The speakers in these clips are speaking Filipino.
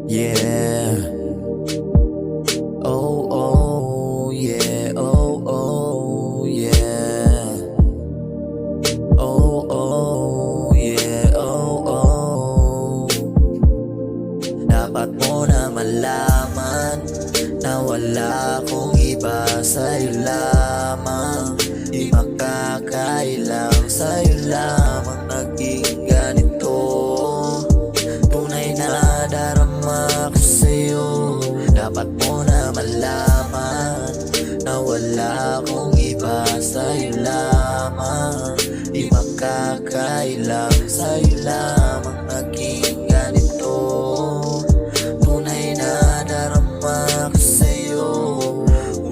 Yeah. Oh, oh, yeah. Oh, oh, yeah. Oh, oh, yeah. Oh, oh. Dapat mo na malaman na wala akong iba, sa'yo lamang. Di makakailang, sa'yo lamang naging ganito. Tunay na darama ko sa'yo. Dapat mo na malaman na wala akong iba, sa'yo lamang. Di makakailang, sa'yo lamang naging ganito. Tunay na darama ko sa'yo.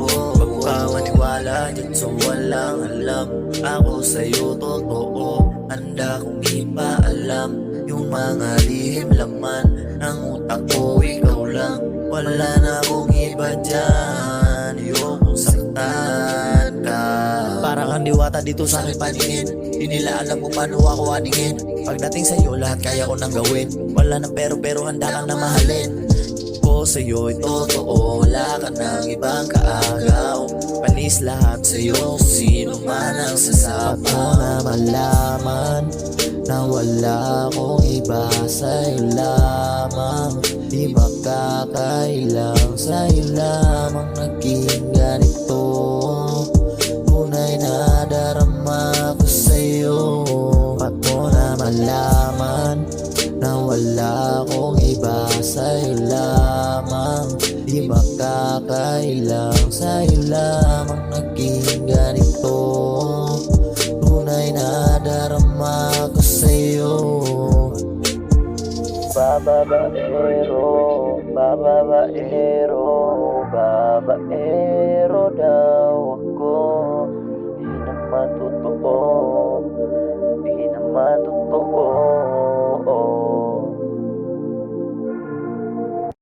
Wag ka maniwala dyan sa walang alam. Ako sa'yo totoo, handa kong ipaalam yung mga lihim laman ng utak ko, ikaw lang. Wala na akong iba dyan, ayokong saktan ka. Parang ang diwata dito sa aking paningin, di nila alam kung paano ako aningin. Pagdating sa'yo lahat kaya ko nang gawin. Wala na pero handa kang na mahalin. Ko sa'yo'y totoo, wala ka ng ibang kaagaw. Panis lahat sa'yo kung sino man ang sasapaw. Ako na malaman na wala akong iba, sa'yo lamang. Di makakailang, sa'yo lamang naging ganito. Tunay na darama ko sa'yo. Ba't mo na malaman na wala akong iba, sa'yo lamang. Di makakailang, sa'yo lamang naging ganito. Tunay na darama ko sa'yo. Babaero, babaero, babaero daw ako.